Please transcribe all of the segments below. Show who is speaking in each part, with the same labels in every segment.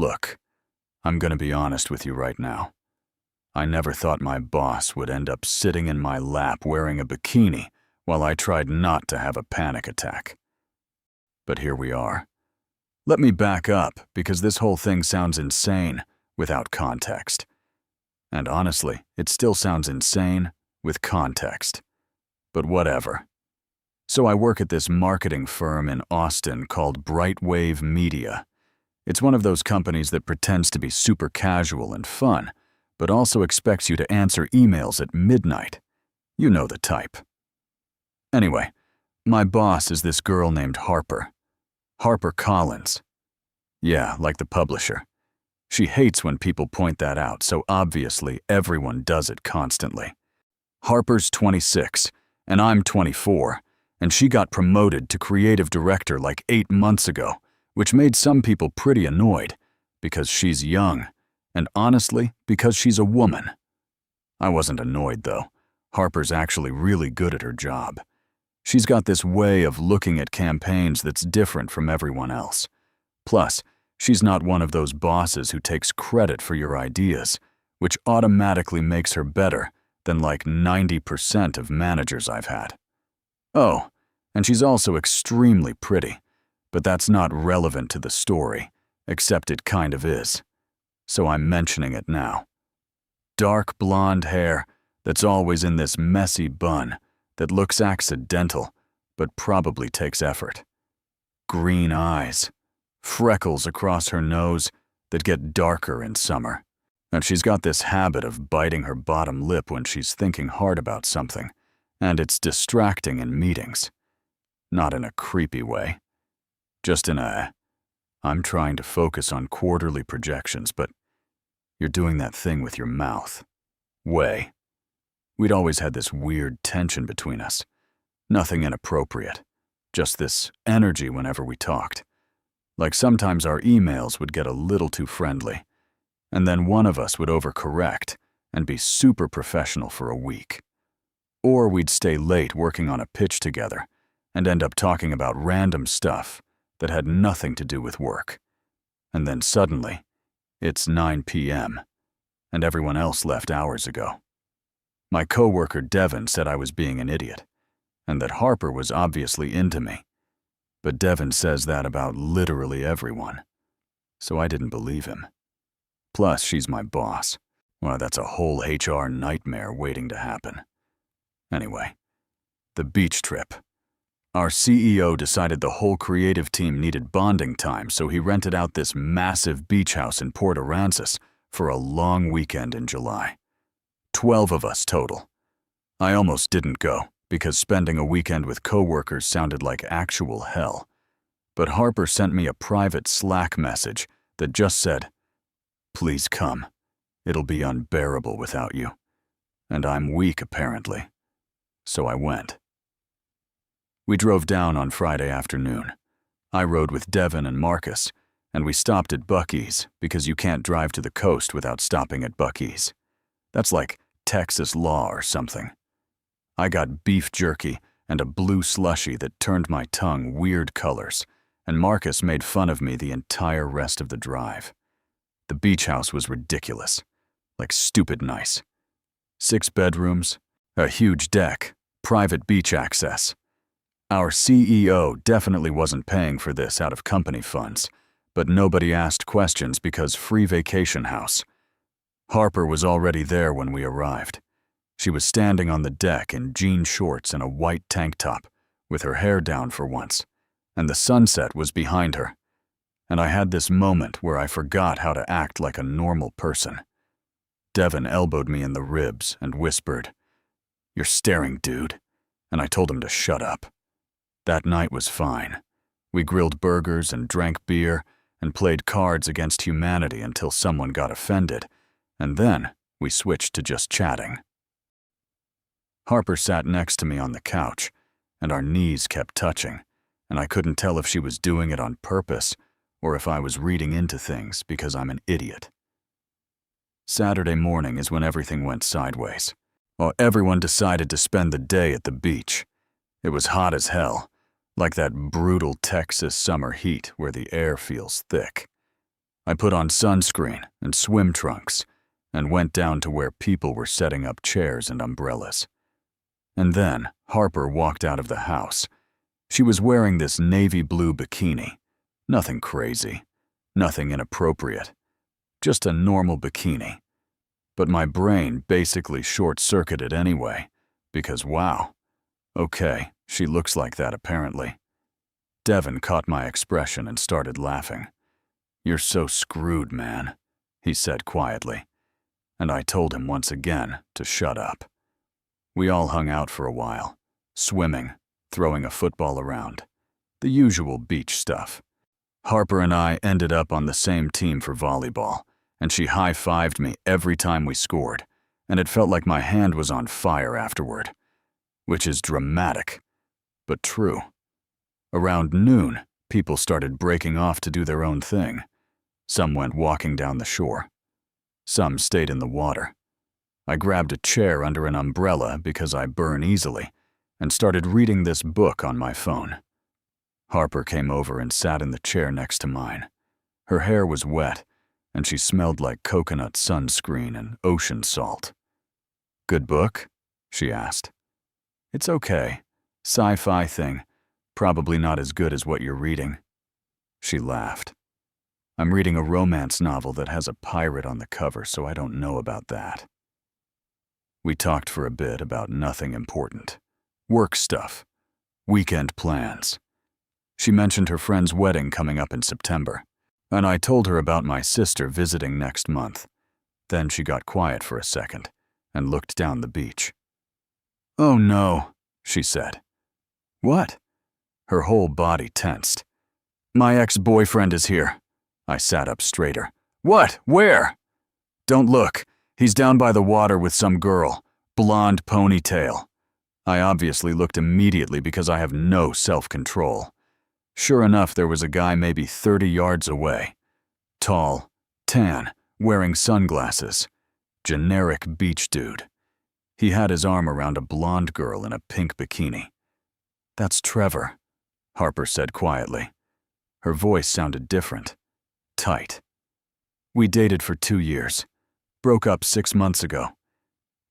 Speaker 1: Look, I'm gonna be honest with you right now. I never thought my boss would end up sitting in my lap wearing a bikini while I tried not to have a panic attack. But here we are. Let me back up, because this whole thing sounds insane without context. And honestly, it still sounds insane with context. But whatever. So I work at this marketing firm in Austin called Brightwave Media. It's one of those companies that pretends to be super casual and fun, but also expects you to answer emails at midnight. You know the type. Anyway, my boss is this girl named Harper. Harper Collins. Yeah, like the publisher. She hates when people point that out, so obviously everyone does it constantly. Harper's 26, and I'm 24, and she got promoted to creative director like 8 months ago, which made some people pretty annoyed, because she's young, and honestly, because she's a woman. I wasn't annoyed, though. Harper's actually really good at her job. She's got this way of looking at campaigns that's different from everyone else. Plus, she's not one of those bosses who takes credit for your ideas, which automatically makes her better than like 90% of managers I've had. Oh, and she's also extremely pretty, but that's not relevant to the story, except it kind of is. So I'm mentioning it now. Dark blonde hair that's always in this messy bun that looks accidental, but probably takes effort. Green eyes, freckles across her nose that get darker in summer. And she's got this habit of biting her bottom lip when she's thinking hard about something, and it's distracting in meetings. Not in a creepy way. Just in a, I'm trying to focus on quarterly projections, but you're doing that thing with your mouth way. We'd always had this weird tension between us. Nothing inappropriate. Just this energy whenever we talked. Like sometimes our emails would get a little too friendly, and then one of us would overcorrect and be super professional for a week. Or we'd stay late working on a pitch together and end up talking about random stuff that had nothing to do with work. And then suddenly, it's 9 p.m., and everyone else left hours ago. My coworker Devin said I was being an idiot, and that Harper was obviously into me. But Devin says that about literally everyone. So I didn't believe him. Plus, she's my boss. Well, that's a whole HR nightmare waiting to happen. Anyway, the beach trip. Our CEO decided the whole creative team needed bonding time, so he rented out this massive beach house in Port Aransas for a long weekend in July. 12 of us total. I almost didn't go, because spending a weekend with coworkers sounded like actual hell. But Harper sent me a private Slack message that just said, "Please come. It'll be unbearable without you." And I'm weak, apparently. So I went. We drove down on Friday afternoon. I rode with Devin and Marcus, and we stopped at Buc-ee's because you can't drive to the coast without stopping at Buc-ee's. That's like Texas law or something. I got beef jerky and a blue slushie that turned my tongue weird colors, and Marcus made fun of me the entire rest of the drive. The beach house was ridiculous, like stupid nice. 6 bedrooms, a huge deck, private beach access. Our CEO definitely wasn't paying for this out of company funds, but nobody asked questions because free vacation house. Harper was already there when we arrived. She was standing on the deck in jean shorts and a white tank top, with her hair down for once, and the sunset was behind her. And I had this moment where I forgot how to act like a normal person. Devin elbowed me in the ribs and whispered, "You're staring, dude," and I told him to shut up. That night was fine. We grilled burgers and drank beer and played cards against humanity until someone got offended, and then we switched to just chatting. Harper sat next to me on the couch, and our knees kept touching, and I couldn't tell if she was doing it on purpose or if I was reading into things because I'm an idiot. Saturday morning is when everything went sideways. Well, everyone decided to spend the day at the beach. It was hot as hell, like that brutal Texas summer heat where the air feels thick. I put on sunscreen and swim trunks and went down to where people were setting up chairs and umbrellas. And then Harper walked out of the house. She was wearing this navy blue bikini. Nothing crazy, nothing inappropriate, just a normal bikini. But my brain basically short-circuited anyway, because wow, okay, she looks like that apparently. Devin caught my expression and started laughing. "You're so screwed, man," he said quietly, and I told him once again to shut up. We all hung out for a while, swimming, throwing a football around, the usual beach stuff. Harper and I ended up on the same team for volleyball, and she high-fived me every time we scored, and it felt like my hand was on fire afterward, which is dramatic, but true. Around noon, people started breaking off to do their own thing. Some went walking down the shore. Some stayed in the water. I grabbed a chair under an umbrella because I burn easily and started reading this book on my phone. Harper came over and sat in the chair next to mine. Her hair was wet, and she smelled like coconut sunscreen and ocean salt. "Good book?" she asked. "It's okay. Sci-fi thing. Probably not as good as what you're reading." She laughed. "I'm reading a romance novel that has a pirate on the cover, so I don't know about that." We talked for a bit about nothing important. Work stuff. Weekend plans. She mentioned her friend's wedding coming up in September, and I told her about my sister visiting next month. Then she got quiet for a second and looked down the beach. "Oh no," she said. "What?" Her whole body tensed. "My ex-boyfriend is here." I sat up straighter. "What? Where?" "Don't look. He's down by the water with some girl. Blonde ponytail." I obviously looked immediately because I have no self-control. Sure enough, there was a guy maybe 30 yards away. Tall, tan, wearing sunglasses. Generic beach dude. He had his arm around a blonde girl in a pink bikini. "That's Trevor," Harper said quietly. Her voice sounded different. Tight. "We dated for 2 years. Broke up 6 months ago.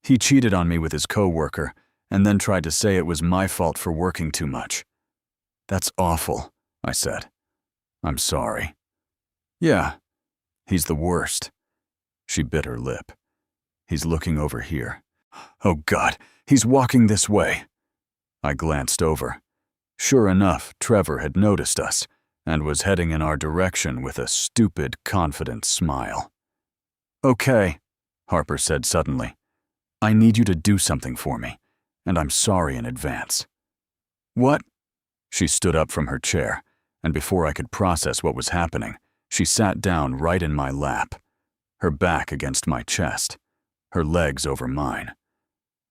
Speaker 1: He cheated on me with his co-worker and then tried to say it was my fault for working too much." "That's awful," I said. "I'm sorry." "Yeah, he's the worst." She bit her lip. "He's looking over here. Oh God, he's walking this way." I glanced over. Sure enough, Trevor had noticed us and was heading in our direction with a stupid, confident smile. "Okay," Harper said suddenly. "I need you to do something for me, and I'm sorry in advance." "What?" She stood up from her chair, and before I could process what was happening, she sat down right in my lap, her back against my chest, her legs over mine.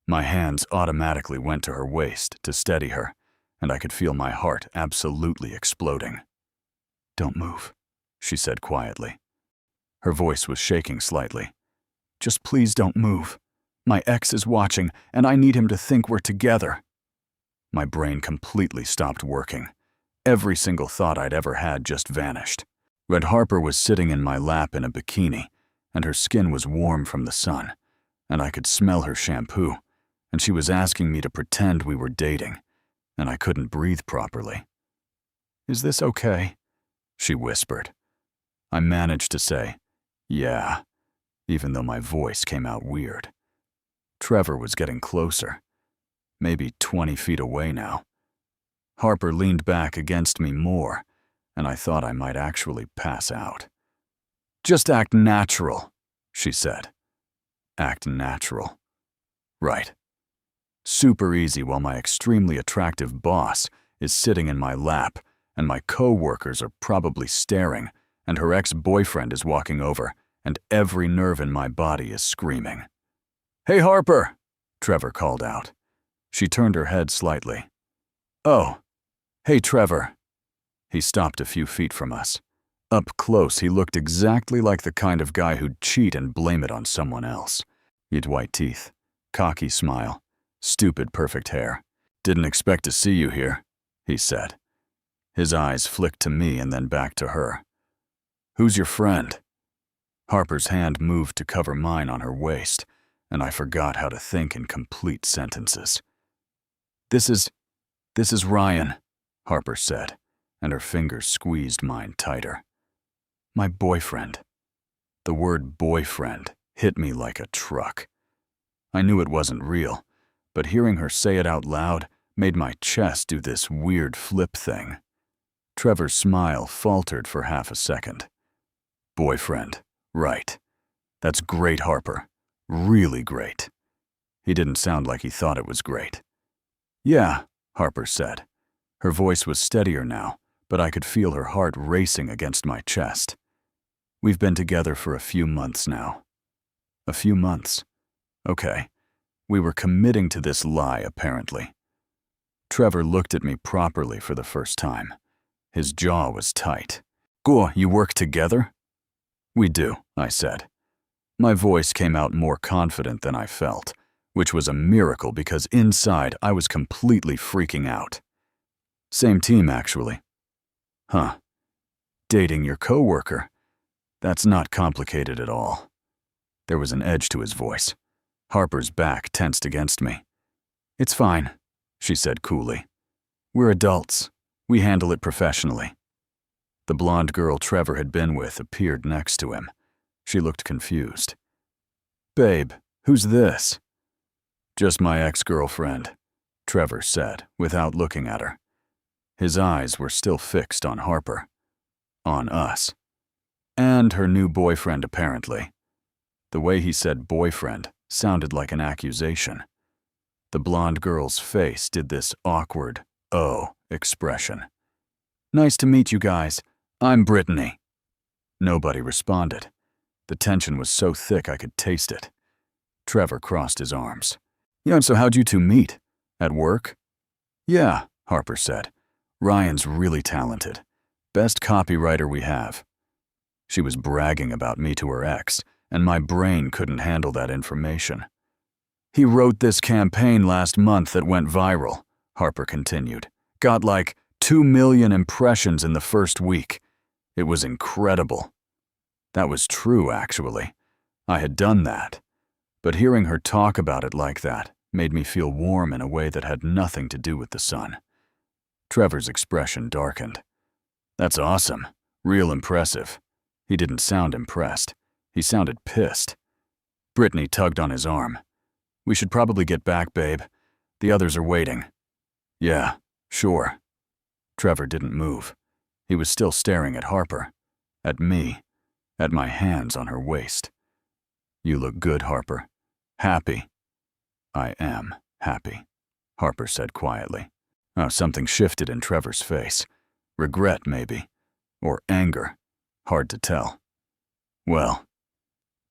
Speaker 1: My hands automatically went to her waist to steady her, and I could feel my heart absolutely exploding. "Don't move," she said quietly. Her voice was shaking slightly. "Just please don't move. My ex is watching, and I need him to think we're together." My brain completely stopped working. Every single thought I'd ever had just vanished. Red Harper was sitting in my lap in a bikini, and her skin was warm from the sun, and I could smell her shampoo, and she was asking me to pretend we were dating, and I couldn't breathe properly. "Is this okay?" she whispered. I managed to say, "Yeah," even though my voice came out weird. Trevor was getting closer, maybe 20 feet away now. Harper leaned back against me more, and I thought I might actually pass out. "Just act natural," she said. Act natural. Right. Super easy while my extremely attractive boss is sitting in my lap, and my co-workers are probably staring, and her ex-boyfriend is walking over, and every nerve in my body is screaming. "Hey, Harper," Trevor called out. She turned her head slightly. "Oh, hey, Trevor." He stopped a few feet from us. Up close, he looked exactly like the kind of guy who'd cheat and blame it on someone else. He had white teeth, cocky smile, stupid perfect hair. "Didn't expect to see you here," he said. His eyes flicked to me and then back to her. Who's your friend? Harper's hand moved to cover mine on her waist, and I forgot how to think in complete sentences. This is Ryan, Harper said, and her fingers squeezed mine tighter. My boyfriend. The word boyfriend hit me like a truck. I knew it wasn't real, but hearing her say it out loud made my chest do this weird flip thing. Trevor's smile faltered for half a second. Boyfriend, right. That's great, Harper. Really great. He didn't sound like he thought it was great. Yeah, Harper said. Her voice was steadier now, but I could feel her heart racing against my chest. We've been together for a few months now. A few months. Okay. We were committing to this lie, apparently. Trevor looked at me properly for the first time. His jaw was tight. Go, you work together? We do, I said. My voice came out more confident than I felt, which was a miracle because inside I was completely freaking out. Same team, actually. Huh. Dating your coworker. That's not complicated at all. There was an edge to his voice. Harper's back tensed against me. It's fine, she said coolly. We're adults. We handle it professionally. The blonde girl Trevor had been with appeared next to him. She looked confused. Babe, who's this? Just my ex-girlfriend, Trevor said, without looking at her. His eyes were still fixed on Harper. On us. And her new boyfriend, apparently. The way he said boyfriend sounded like an accusation. The blonde girl's face did this awkward, oh, expression. Nice to meet you guys. I'm Brittany. Nobody responded. The tension was so thick I could taste it. Trevor crossed his arms. Yeah, so how'd you two meet? At work? Yeah, Harper said. Ryan's really talented. Best copywriter we have. She was bragging about me to her ex, and my brain couldn't handle that information. He wrote this campaign last month that went viral, Harper continued. Got like 2 million impressions in the first week. It was incredible. That was true, actually. I had done that. But hearing her talk about it like that made me feel warm in a way that had nothing to do with the sun. Trevor's expression darkened. That's awesome. Real impressive. He didn't sound impressed. He sounded pissed. Brittany tugged on his arm. We should probably get back, babe. The others are waiting. Yeah, sure. Trevor didn't move. He was still staring at Harper. At me. At my hands on her waist. You look good, Harper. Happy. I am happy, Harper said quietly. Oh, something shifted in Trevor's face. Regret, maybe. Or anger. Hard to tell. Well,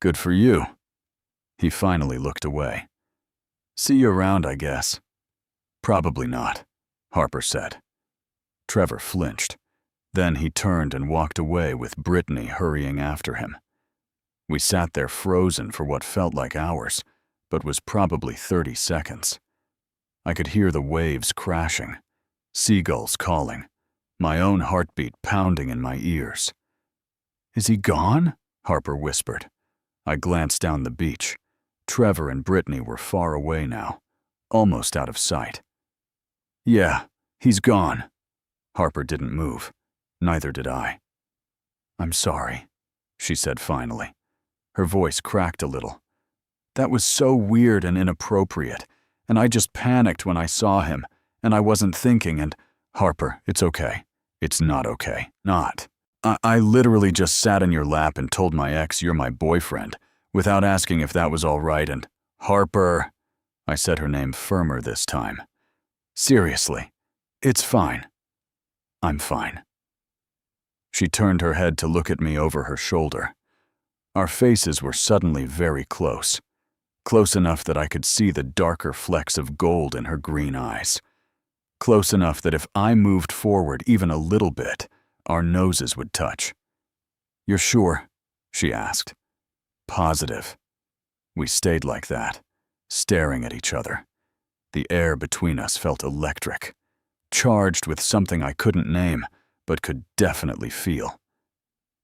Speaker 1: good for you. He finally looked away. See you around, I guess. Probably not, Harper said. Trevor flinched. Then he turned and walked away with Brittany hurrying after him. We sat there frozen for what felt like hours, but was probably 30 seconds. I could hear the waves crashing, seagulls calling, my own heartbeat pounding in my ears. Is he gone? Harper whispered. I glanced down the beach. Trevor and Brittany were far away now, almost out of sight. Yeah, he's gone. Harper didn't move. Neither did I. I'm sorry, she said finally. Her voice cracked a little. That was so weird and inappropriate, and I just panicked when I saw him, and I wasn't thinking, and Harper, it's okay. It's not okay. Not. I literally just sat in your lap and told my ex you're my boyfriend, without asking if that was all right, and Harper, I said her name firmer this time. Seriously, it's fine. I'm fine. She turned her head to look at me over her shoulder. Our faces were suddenly very close. Close enough that I could see the darker flecks of gold in her green eyes. Close enough that if I moved forward even a little bit, our noses would touch. You're sure? She asked. Positive. We stayed like that, staring at each other. The air between us felt electric, charged with something I couldn't name, but could definitely feel.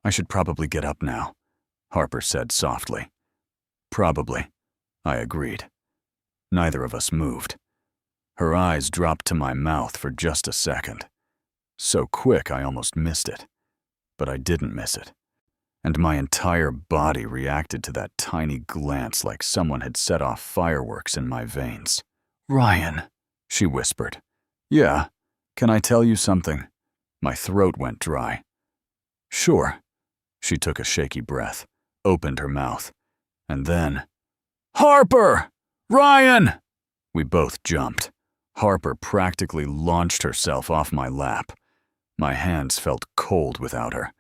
Speaker 1: I should probably get up now, Harper said softly. Probably, I agreed. Neither of us moved. Her eyes dropped to my mouth for just a second. So quick I almost missed it. But I didn't miss it. And my entire body reacted to that tiny glance like someone had set off fireworks in my veins. "Ryan," she whispered. "Yeah, can I tell you something?" My throat went dry. "Sure." She took a shaky breath, opened her mouth, and then, "Harper! Ryan!" We both jumped. Harper practically launched herself off my lap. My hands felt cold without her.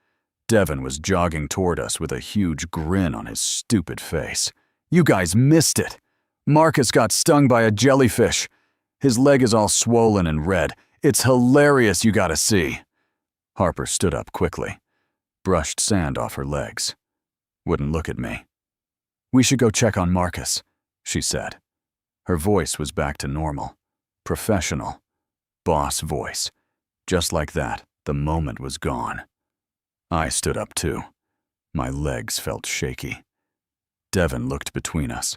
Speaker 1: Devin was jogging toward us with a huge grin on his stupid face. "You guys missed it. Marcus got stung by a jellyfish. His leg is all swollen and red. It's hilarious, you gotta see." Harper stood up quickly, brushed sand off her legs. Wouldn't look at me. "We should go check on Marcus," she said. Her voice was back to normal. Professional. Boss voice. Just like that, the moment was gone. I stood up too. My legs felt shaky. Devin looked between us.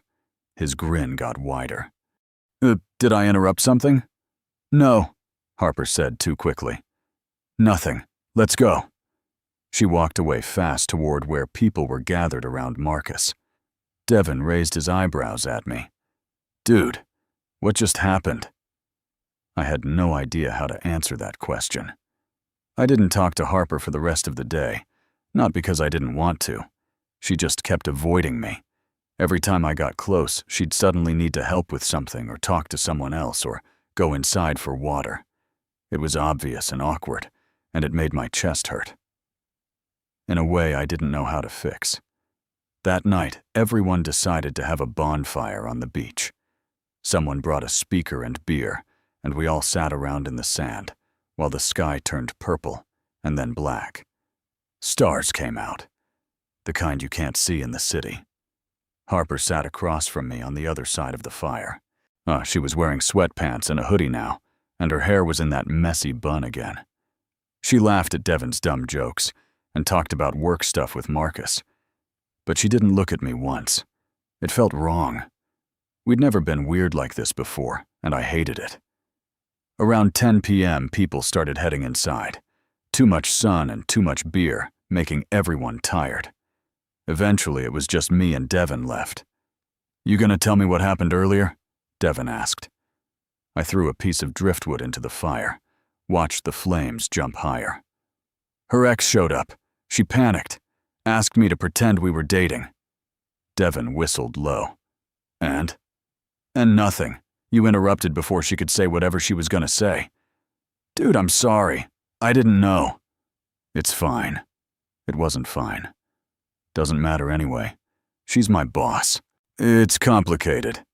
Speaker 1: His grin got wider. Did I interrupt something?" "No," Harper said too quickly. "Nothing. Let's go." She walked away fast toward where people were gathered around Marcus. Devin raised his eyebrows at me. "Dude, what just happened?" I had no idea how to answer that question. I didn't talk to Harper for the rest of the day, not because I didn't want to. She just kept avoiding me. Every time I got close, she'd suddenly need to help with something or talk to someone else or go inside for water. It was obvious and awkward, and it made my chest hurt. In a way I didn't know how to fix. That night, everyone decided to have a bonfire on the beach. Someone brought a speaker and beer, and we all sat around in the sand, while the sky turned purple and then black. Stars came out, the kind you can't see in the city. Harper sat across from me on the other side of the fire. She was wearing sweatpants and a hoodie now, and her hair was in that messy bun again. She laughed at Devin's dumb jokes and talked about work stuff with Marcus. But she didn't look at me once. It felt wrong. We'd never been weird like this before, and I hated it. Around 10 p.m., people started heading inside. Too much sun and too much beer, making everyone tired. Eventually, it was just me and Devin left. "You gonna tell me what happened earlier?" Devin asked. I threw a piece of driftwood into the fire, watched the flames jump higher. "Her ex showed up. She panicked, asked me to pretend we were dating." Devin whistled low. "And?" "And nothing. You interrupted before she could say whatever she was gonna say." "Dude, I'm sorry. I didn't know." "It's fine." It wasn't fine. Doesn't matter anyway. She's my boss. "It's complicated.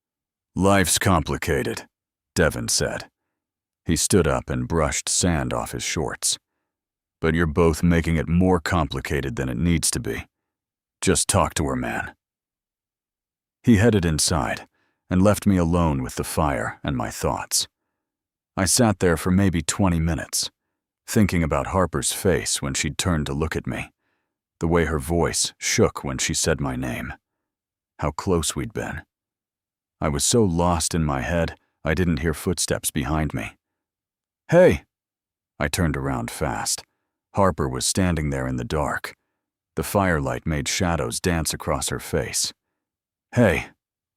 Speaker 1: Life's complicated," Devin said. He stood up and brushed sand off his shorts. "But you're both making it more complicated than it needs to be. Just talk to her, man." He headed inside and left me alone with the fire and my thoughts. I sat there for maybe 20 minutes, thinking about Harper's face when she'd turned to look at me, the way her voice shook when she said my name, how close we'd been. I was so lost in my head, I didn't hear footsteps behind me. "Hey!" I turned around fast. Harper was standing there in the dark. The firelight made shadows dance across her face. "Hey,"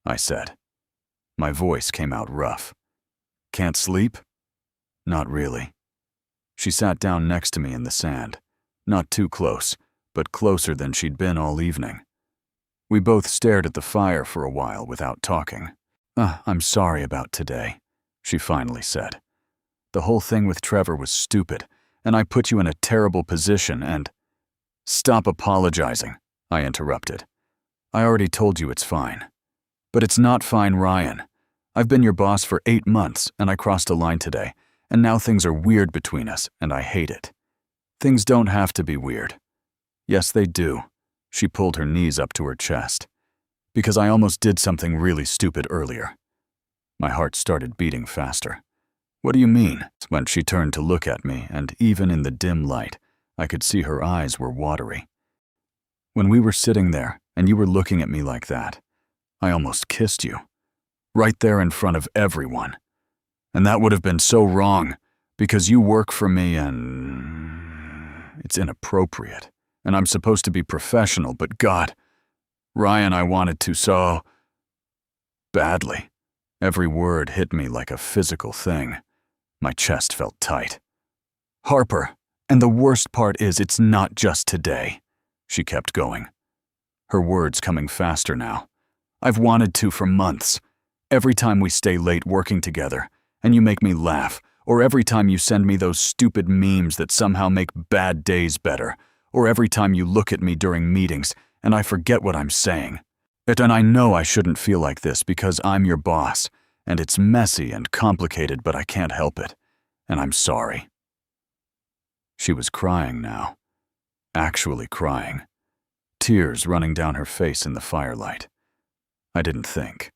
Speaker 1: I said. My voice came out rough. "Can't sleep?" "Not really." She sat down next to me in the sand, not too close, but closer than she'd been all evening. We both stared at the fire for a while without talking. "I'm sorry about today," she finally said. "The whole thing with Trevor was stupid, and I put you in a terrible position and—" "Stop apologizing," I interrupted. "I already told you it's fine." "But it's not fine, Ryan. I've been your boss for 8 months, and I crossed a line today, and now things are weird between us, and I hate it. Things don't have to be weird." "Yes, they do." She pulled her knees up to her chest. "Because I almost did something really stupid earlier." My heart started beating faster. "What do you mean?" When she turned to look at me, and even in the dim light, I could see her eyes were watery. When we were sitting there and you were looking at me like that, I almost kissed you. Right there in front of everyone. And that would have been so wrong, because you work for me and it's inappropriate. And I'm supposed to be professional, but God, Ryan, I wanted to so badly. Every word hit me like a physical thing. My chest felt tight. Harper, and the worst part is it's not just today, she kept going. Her words coming faster now. I've wanted to for months. Every time we stay late working together, and you make me laugh, or every time you send me those stupid memes that somehow make bad days better, or every time you look at me during meetings and I forget what I'm saying. And I know I shouldn't feel like this because I'm your boss, and it's messy and complicated, but I can't help it, and I'm sorry. She was crying now, actually crying, tears running down her face in the firelight. I didn't think.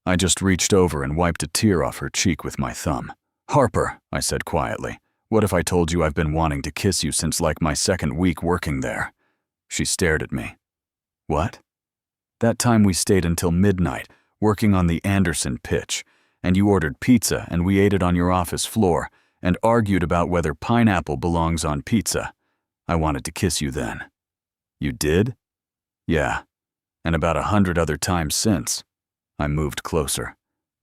Speaker 1: I just reached over and wiped a tear off her cheek with my thumb. Harper, I said quietly, what if I told you I've been wanting to kiss you since like my second week working there? She stared at me. What? That time we stayed until midnight, working on the Anderson pitch, and you ordered pizza and we ate it on your office floor and argued about whether pineapple belongs on pizza. I wanted to kiss you then. You did? Yeah, and about 100 other times since. I moved closer,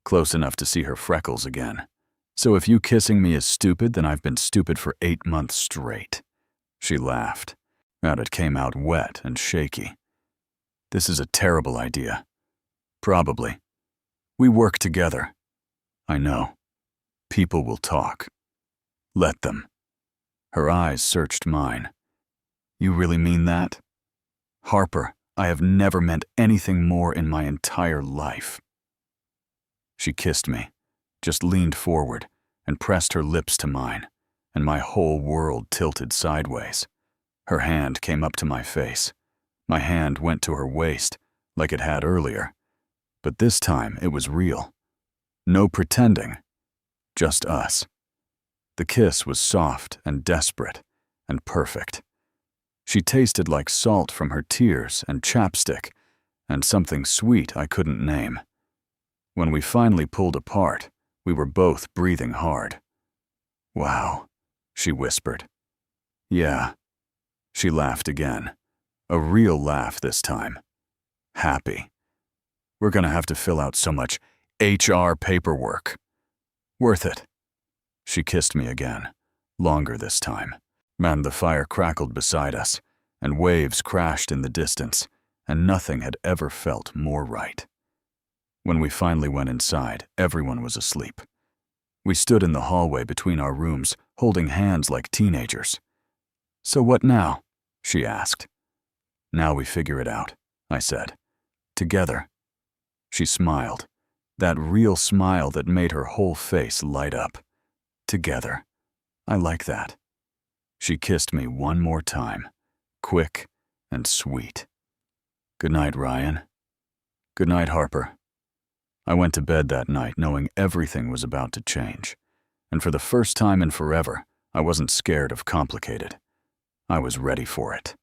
Speaker 1: close enough to see her freckles again. So if you kissing me is stupid, then I've been stupid for 8 months straight. She laughed, and it came out wet and shaky. This is a terrible idea. Probably. We work together. I know. People will talk. Let them. Her eyes searched mine. You really mean that? Harper, I have never meant anything more in my entire life. She kissed me, just leaned forward and pressed her lips to mine, and my whole world tilted sideways. Her hand came up to my face. My hand went to her waist, like it had earlier. But this time it was real. No pretending. Just us. The kiss was soft and desperate and perfect. She tasted like salt from her tears and chapstick, and something sweet I couldn't name. When we finally pulled apart, we were both breathing hard. Wow, she whispered. Yeah. She laughed again. A real laugh this time. Happy. We're gonna have to fill out so much HR paperwork. Worth it. She kissed me again, longer this time. And the fire crackled beside us, and waves crashed in the distance, and nothing had ever felt more right. When we finally went inside, everyone was asleep. We stood in the hallway between our rooms, holding hands like teenagers. So what now? She asked. Now we figure it out, I said. Together. She smiled, that real smile that made her whole face light up. Together. I like that. She kissed me one more time, quick and sweet. Good night, Ryan. Good night, Harper. I went to bed that night knowing everything was about to change, and for the first time in forever, I wasn't scared of complicated. I was ready for it.